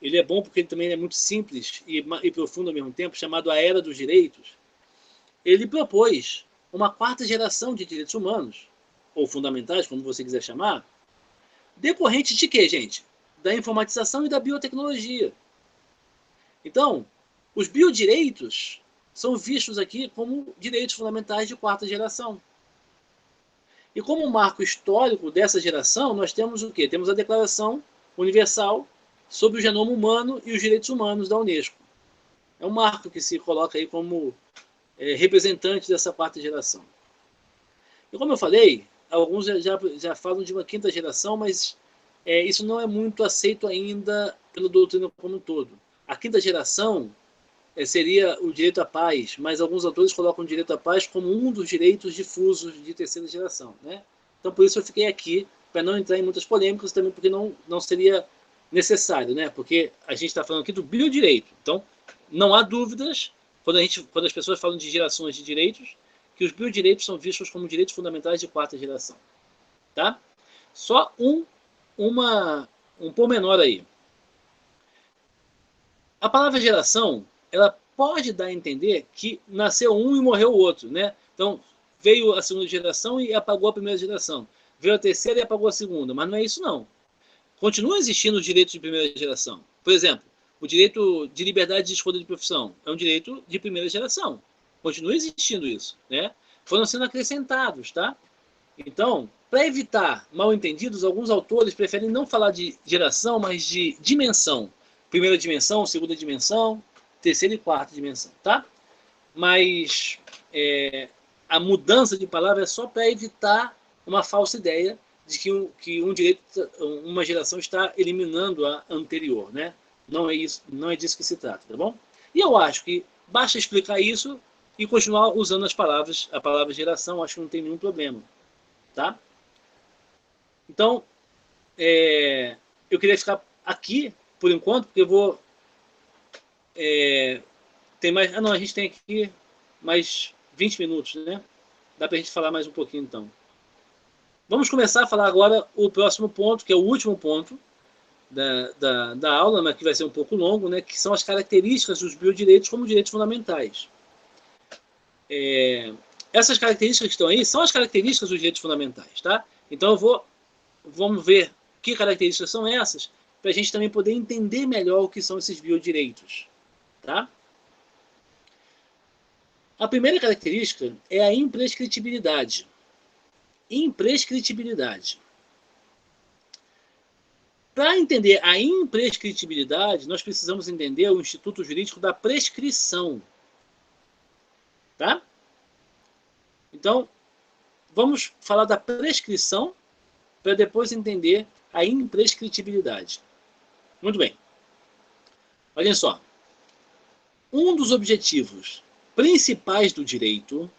é bom porque ele também é muito simples e profundo ao mesmo tempo, chamado A Era dos Direitos. Ele propôs uma quarta geração de direitos humanos, ou fundamentais, como você quiser chamar, decorrente de quê, gente? Da informatização e da biotecnologia. Então, os biodireitos são vistos aqui como direitos fundamentais de quarta geração. E como marco histórico dessa geração, nós temos o quê? Temos a Declaração Universal sobre o Genoma Humano e os Direitos Humanos da Unesco. É um marco que se coloca aí como representante dessa quarta geração. E como eu falei, alguns já falam de uma quinta geração, mas isso não é muito aceito ainda pela doutrina como um todo. A quinta geração seria o direito à paz, mas alguns autores colocam o direito à paz como um dos direitos difusos de terceira geração, né? Então, por isso eu fiquei aqui, para não entrar em muitas polêmicas, também porque não seria necessário, né? Porque a gente está falando aqui do biodireito. Então, não há dúvidas, quando as pessoas falam de gerações de direitos, que os biodireitos são vistos como direitos fundamentais de quarta geração. Tá? Só um pormenor aí. A palavra geração, ela pode dar a entender que nasceu um e morreu o outro, né? Então, veio a segunda geração e apagou a primeira geração. Veio a terceira e apagou a segunda. Mas não é isso, não. Continua existindo os direitos de primeira geração. Por exemplo, o direito de liberdade de escolha de profissão é um direito de primeira geração. Continua existindo isso, né? Foram sendo acrescentados, tá? Então, para evitar mal-entendidos, alguns autores preferem não falar de geração, mas de dimensão. Primeira dimensão, segunda dimensão, terceira e quarta dimensão, tá? Mas a mudança de palavra é só para evitar uma falsa ideia de que uma geração está eliminando a anterior, né? Não é isso, não é disso que se trata, tá bom? E eu acho que basta explicar isso e continuar usando a palavra geração, acho que não tem nenhum problema, tá? Então, eu queria ficar aqui por enquanto, porque eu vou tem mais, a gente tem aqui mais 20 minutos, né? Dá para a gente falar mais um pouquinho, então. Vamos começar a falar agora o próximo ponto, que é o último ponto da aula, mas que vai ser um pouco longo, né? Que são as características dos biodireitos como direitos fundamentais. Essas características que estão aí são as características dos direitos fundamentais, tá? Então vamos ver que características são essas, para a gente também poder entender melhor o que são esses biodireitos, tá? A primeira característica é a imprescritibilidade. Imprescritibilidade. Para entender a imprescritibilidade, nós precisamos entender o Instituto Jurídico da Prescrição. Tá? Então, vamos falar da prescrição para depois entender a imprescritibilidade. Muito bem. Olhem só. Um dos objetivos principais do direito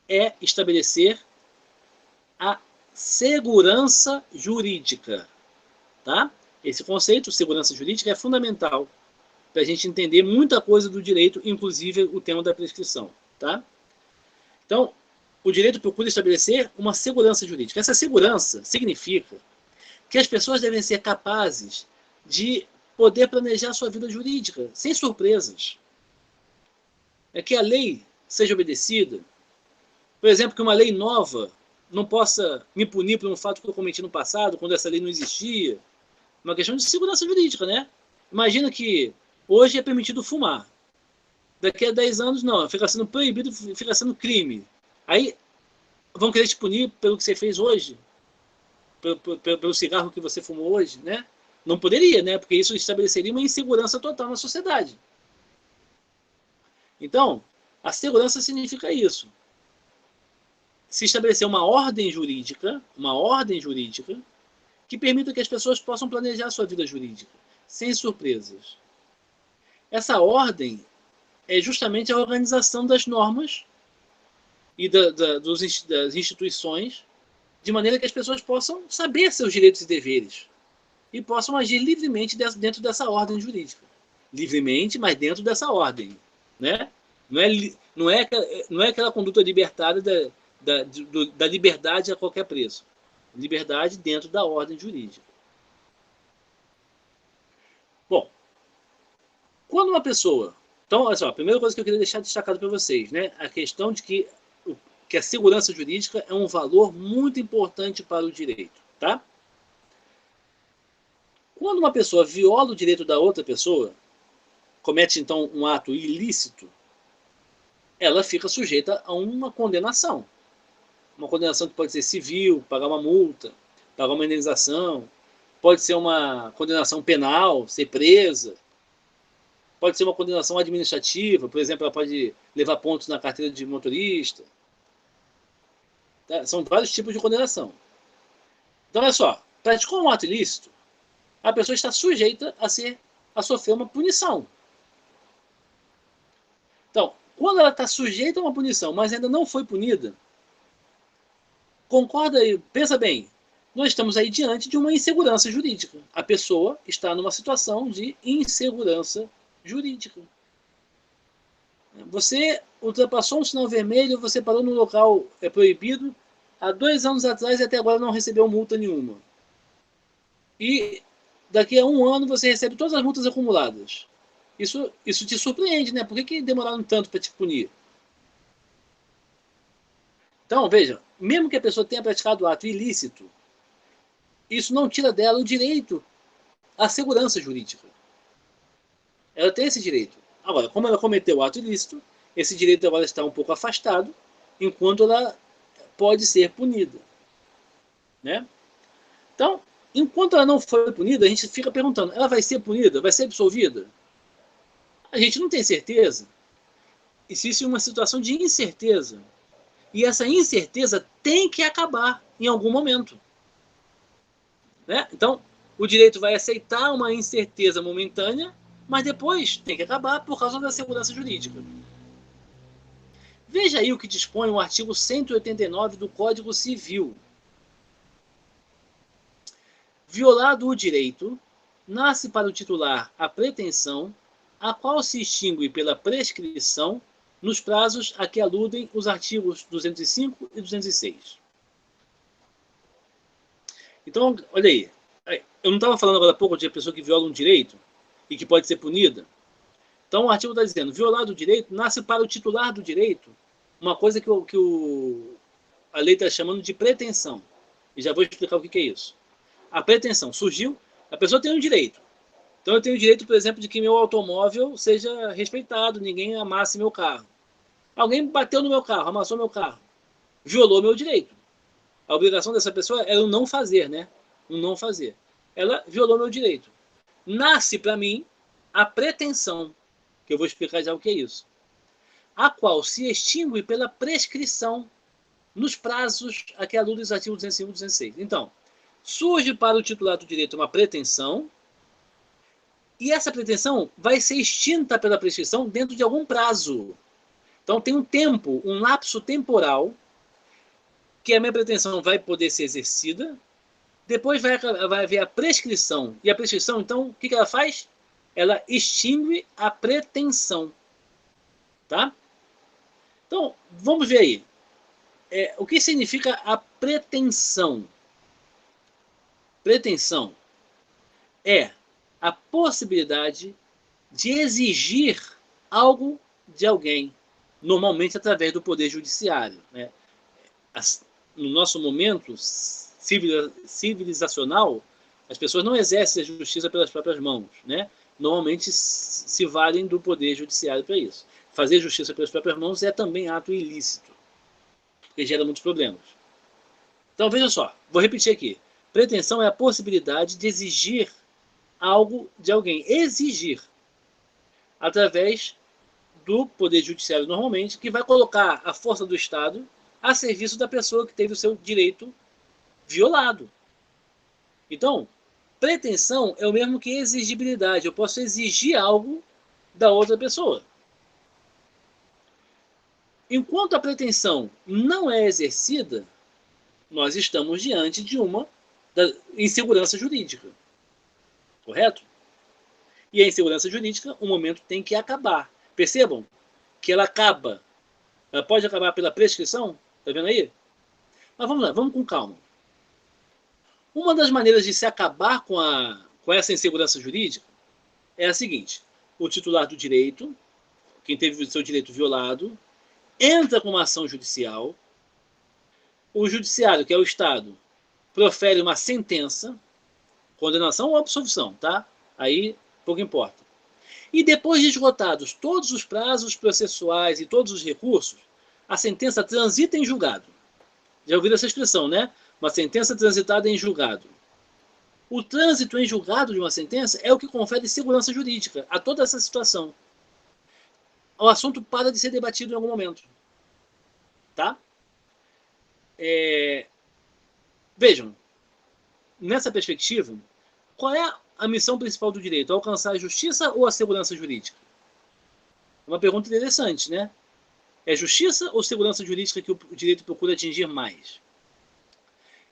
é estabelecer a segurança jurídica. Tá? Esse conceito, segurança jurídica, é fundamental para a gente entender muita coisa do direito, inclusive o tema da prescrição. Tá? Então, o direito procura estabelecer uma segurança jurídica. Essa segurança significa que as pessoas devem ser capazes de poder planejar sua vida jurídica, sem surpresas. É que a lei seja obedecida. Por exemplo, que uma lei nova não possa me punir por um fato que eu cometi no passado, quando essa lei não existia. Uma questão de segurança jurídica, né? Imagina que hoje é permitido fumar. Daqui a 10 anos, não. Fica sendo proibido, fica sendo crime. Aí vão querer te punir pelo que você fez hoje? Pelo cigarro que você fumou hoje, né? Não poderia, né? Porque isso estabeleceria uma insegurança total na sociedade. Então, a segurança significa isso. Se estabelecer uma ordem jurídica que permita que as pessoas possam planejar sua vida jurídica, sem surpresas. Essa ordem é justamente a organização das normas e das instituições, de maneira que as pessoas possam saber seus direitos e deveres e possam agir livremente dentro dessa ordem jurídica. Livremente, mas dentro dessa ordem. Né? Não é aquela conduta libertária da liberdade a qualquer preço. Liberdade dentro da ordem jurídica. Bom, quando uma pessoa... Então, olha só, a primeira coisa que eu queria deixar destacado para vocês, né? A questão de que a segurança jurídica é um valor muito importante para o direito. Tá? Quando uma pessoa viola o direito da outra pessoa, comete então um ato ilícito, ela fica sujeita a uma condenação. Uma condenação que pode ser civil, pagar uma multa, pagar uma indenização, pode ser uma condenação penal, ser presa, pode ser uma condenação administrativa, por exemplo, ela pode levar pontos na carteira de motorista. Tá? São vários tipos de condenação. Então, olha só, praticou um ato ilícito, a pessoa está sujeita a sofrer uma punição. Então, quando ela está sujeita a uma punição, mas ainda não foi punida, concorda aí, pensa bem, nós estamos aí diante de uma insegurança jurídica. A pessoa está numa situação de insegurança jurídica. Você ultrapassou um sinal vermelho, você parou num local proibido há 2 anos atrás e até agora não recebeu multa nenhuma. E daqui a 1 ano você recebe todas as multas acumuladas. Isso te surpreende, né? Por que demoraram tanto para te punir? Então, veja, mesmo que a pessoa tenha praticado ato ilícito, isso não tira dela o direito à segurança jurídica. Ela tem esse direito. Agora, como ela cometeu o ato ilícito, esse direito agora está um pouco afastado, enquanto ela pode ser punida. Né? Então, enquanto ela não foi punida, a gente fica perguntando, ela vai ser punida? Vai ser absolvida? A gente não tem certeza. Existe uma situação de incerteza. E essa incerteza tem que acabar em algum momento. Né? Então, o direito vai aceitar uma incerteza momentânea, mas depois tem que acabar por causa da segurança jurídica. Veja aí o que dispõe o artigo 189 do Código Civil. Violado o direito, nasce para o titular a pretensão, a qual se extingue pela prescrição nos prazos a que aludem os artigos 205 e 206. Então, olha aí. Eu não estava falando agora há pouco de pessoa que viola um direito e que pode ser punida? Então, o artigo está dizendo, violado o direito, nasce para o titular do direito uma coisa que a lei está chamando de pretensão. E já vou explicar o que é isso. A pretensão surgiu, a pessoa tem um direito. Então, eu tenho o direito, por exemplo, de que meu automóvel seja respeitado, ninguém amasse meu carro. Alguém bateu no meu carro, amassou meu carro, violou meu direito. A obrigação dessa pessoa era o não fazer, né? O não fazer. Ela violou meu direito. Nasce para mim a pretensão, que eu vou explicar já o que é isso, a qual se extingue pela prescrição nos prazos a que aludem os artigos 205 e 206. Então, surge para o titular do direito uma pretensão, e essa pretensão vai ser extinta pela prescrição dentro de algum prazo. Então, tem um tempo, um lapso temporal, que a minha pretensão vai poder ser exercida, depois vai haver a prescrição. E a prescrição, então, o que ela faz? Ela extingue a pretensão. Tá? Então, vamos ver aí. O que significa a pretensão? Pretensão é a possibilidade de exigir algo de alguém, normalmente através do poder judiciário, né? No nosso momento civilizacional, as pessoas não exercem a justiça pelas próprias mãos, né? Normalmente se valem do poder judiciário para isso. Fazer justiça pelas próprias mãos é também ato ilícito, porque gera muitos problemas. Então, veja só, vou repetir aqui. Pretensão é a possibilidade de exigir algo de alguém. Exigir. Através do poder judiciário, normalmente, que vai colocar a força do Estado a serviço da pessoa que teve o seu direito violado. Então, pretensão é o mesmo que exigibilidade. Eu posso exigir algo da outra pessoa. Enquanto a pretensão não é exercida, nós estamos diante de uma insegurança jurídica. Correto? E a insegurança jurídica, o momento tem que acabar. Percebam que ela acaba. Ela pode acabar pela prescrição. Está vendo aí? Mas vamos lá, vamos com calma. Uma das maneiras de se acabar com essa insegurança jurídica é a seguinte: o titular do direito, quem teve o seu direito violado, entra com uma ação judicial, o judiciário, que é o Estado, profere uma sentença, condenação ou absolvição, tá? Aí pouco importa. E depois de esgotados todos os prazos processuais e todos os recursos, a sentença transita em julgado. Já ouviram essa expressão, né? Uma sentença transitada em julgado. O trânsito em julgado de uma sentença é o que confere segurança jurídica a toda essa situação. O assunto para de ser debatido em algum momento. Tá? Vejam, nessa perspectiva, qual é a missão principal do direito? Alcançar a justiça ou a segurança jurídica? É uma pergunta interessante, né? É justiça ou segurança jurídica que o direito procura atingir mais?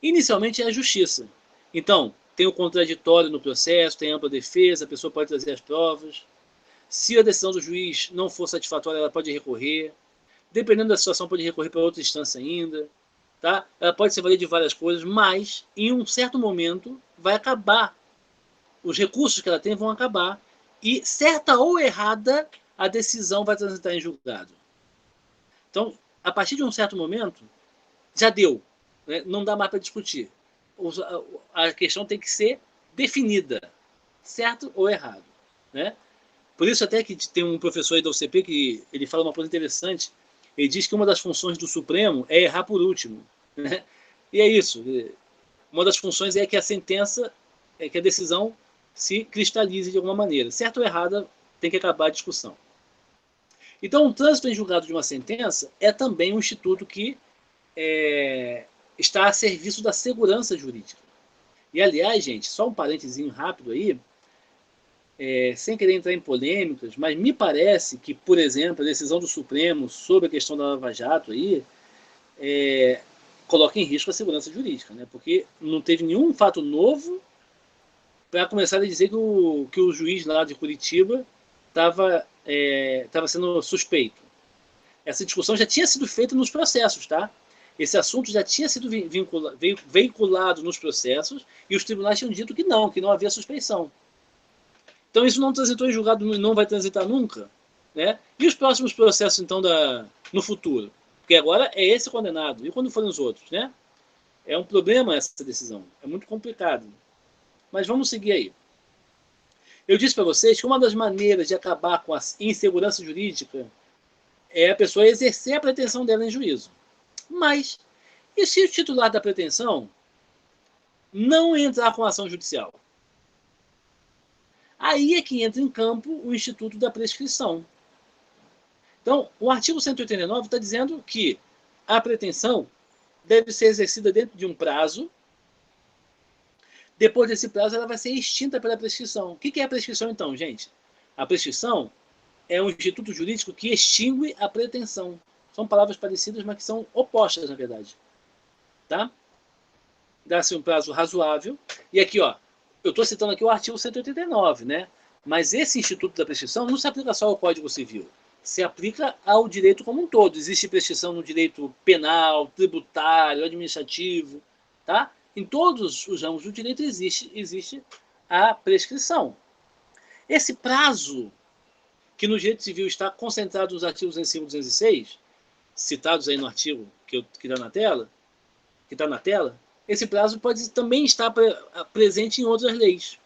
Inicialmente é a justiça. Então, tem o contraditório no processo, tem ampla defesa, a pessoa pode trazer as provas. Se a decisão do juiz não for satisfatória, ela pode recorrer. Dependendo da situação, pode recorrer para outra instância ainda. Tá? Ela pode se valer de várias coisas, mas em um certo momento vai acabar. Os recursos que ela tem vão acabar. E, certa ou errada, a decisão vai transitar em julgado. Então, a partir de um certo momento, já deu. Né? Não dá mais para discutir. A questão tem que ser definida, certo ou errado. Né? Por isso até que tem um professor aí da UCP que ele fala uma coisa interessante. Ele diz que uma das funções do Supremo é errar por último. Né? E é isso. Uma das funções é que a sentença, que a decisão se cristalize de alguma maneira. Certo ou errada, tem que acabar a discussão. Então, o trânsito em julgado de uma sentença é também um instituto que está a serviço da segurança jurídica. E, aliás, gente, só um parentezinho rápido aí, sem querer entrar em polêmicas, mas me parece que, por exemplo, a decisão do Supremo sobre a questão da Lava Jato aí, coloca em risco a segurança jurídica, né? Porque não teve nenhum fato novo para começar a dizer que o juiz lá de Curitiba estava sendo suspeito. Essa discussão já tinha sido feita nos processos, tá? Esse assunto já tinha sido veiculado nos processos e os tribunais tinham dito que não havia suspeição. Então isso não transitou em julgado e não vai transitar nunca. Né? E os próximos processos, então, no futuro? Porque agora é esse condenado. E quando forem os outros? Né? É um problema essa decisão. É muito complicado. Mas vamos seguir aí. Eu disse para vocês que uma das maneiras de acabar com a insegurança jurídica é a pessoa exercer a pretensão dela em juízo. Mas, e se o titular da pretensão não entrar com ação judicial? Aí é que entra em campo o Instituto da Prescrição. Então, o artigo 189 está dizendo que a pretensão deve ser exercida dentro de um prazo. Depois desse prazo, ela vai ser extinta pela prescrição. O que é a prescrição, então, gente? A prescrição é um instituto jurídico que extingue a pretensão. São palavras parecidas, mas que são opostas, na verdade. Tá? Dá-se um prazo razoável. E aqui, ó, eu estou citando aqui o artigo 189, né? Mas esse Instituto da Prescrição não se aplica só ao Código Civil. Se aplica ao direito como um todo. Existe prescrição no direito penal, tributário, administrativo, tá? Em todos os ramos do direito existe a prescrição. Esse prazo, que no direito civil está concentrado nos artigos 205 e 206, citados aí no artigo que está na tela, esse prazo pode também estar presente em outras leis.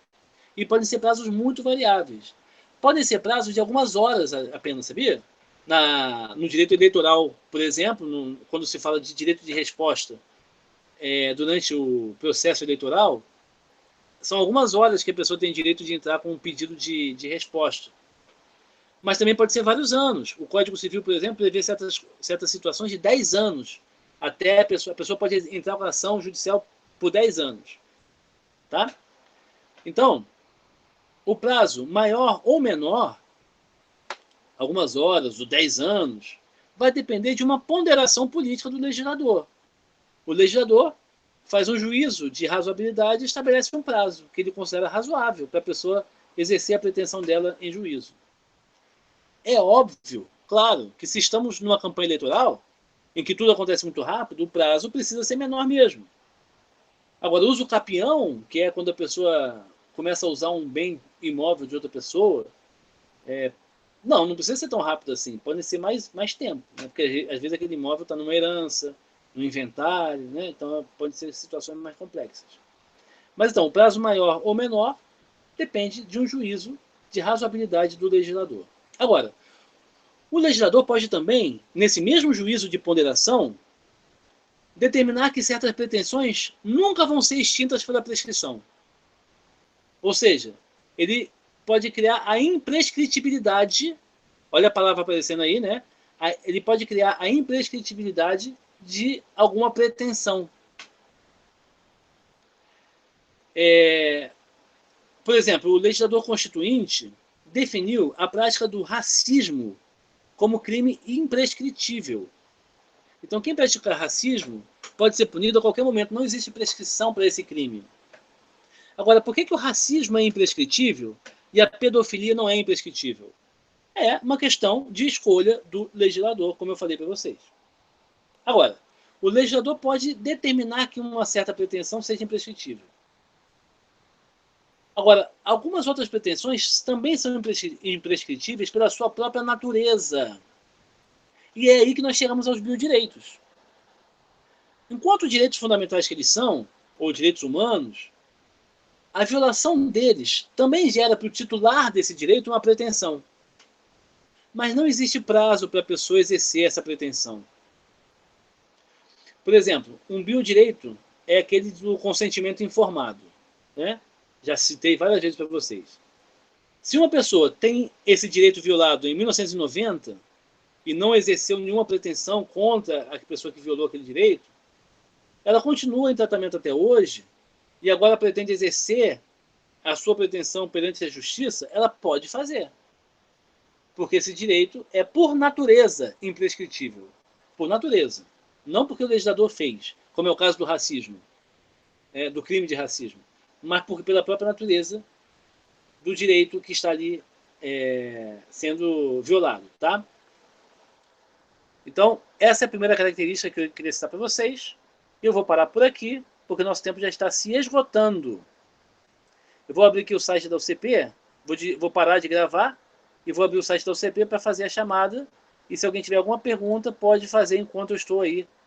E podem ser prazos muito variáveis. Podem ser prazos de algumas horas apenas, sabia? No direito eleitoral, por exemplo, quando se fala de direito de resposta durante o processo eleitoral, são algumas horas que a pessoa tem direito de entrar com um pedido de resposta. Mas também pode ser vários anos. O Código Civil, por exemplo, prevê certas situações de 10 anos. Até a pessoa pode entrar com ação judicial por 10 anos. Tá? Então, o prazo maior ou menor, algumas horas ou 10 anos, vai depender de uma ponderação política do legislador. O legislador faz um juízo de razoabilidade e estabelece um prazo que ele considera razoável para a pessoa exercer a pretensão dela em juízo. É óbvio, claro, que se estamos numa campanha eleitoral, em que tudo acontece muito rápido, o prazo precisa ser menor mesmo. Agora, o uso capião, que é quando a pessoa começa a usar um bem imóvel de outra pessoa, não precisa ser tão rápido assim, pode ser mais tempo, né? Porque às vezes aquele imóvel está numa herança, no inventário, né? Então pode ser situações mais complexas. Mas então, o prazo maior ou menor depende de um juízo de razoabilidade do legislador. Agora, o legislador pode também, nesse mesmo juízo de ponderação, determinar que certas pretensões nunca vão ser extintas pela prescrição. Ou seja, ele pode criar a imprescritibilidade, olha a palavra aparecendo aí, né? Ele pode criar a imprescritibilidade de alguma pretensão. Por exemplo, o legislador constituinte definiu a prática do racismo como crime imprescritível. Então, quem pratica racismo pode ser punido a qualquer momento. Não existe prescrição para esse crime. Agora, por que o racismo é imprescritível e a pedofilia não é imprescritível? É uma questão de escolha do legislador, como eu falei para vocês. Agora, o legislador pode determinar que uma certa pretensão seja imprescritível. Agora, algumas outras pretensões também são imprescritíveis pela sua própria natureza. E é aí que nós chegamos aos biodireitos. Enquanto direitos fundamentais que eles são, ou direitos humanos, a violação deles também gera para o titular desse direito uma pretensão. Mas não existe prazo para a pessoa exercer essa pretensão. Por exemplo, um biodireito é aquele do consentimento informado, né? Já citei várias vezes para vocês. Se uma pessoa tem esse direito violado em 1990 e não exerceu nenhuma pretensão contra a pessoa que violou aquele direito, ela continua em tratamento até hoje e agora pretende exercer a sua pretensão perante a justiça, ela pode fazer. Porque esse direito é, por natureza, imprescritível. Por natureza. Não porque o legislador fez, como é o caso do racismo, do crime de racismo, mas pela própria natureza do direito que está ali sendo violado. Tá? Então, essa é a primeira característica que eu queria citar para vocês. Eu vou parar por aqui, porque nosso tempo já está se esgotando. Eu vou abrir aqui o site da UCP, vou parar de gravar e vou abrir o site da UCP para fazer a chamada. E se alguém tiver alguma pergunta, pode fazer enquanto eu estou aí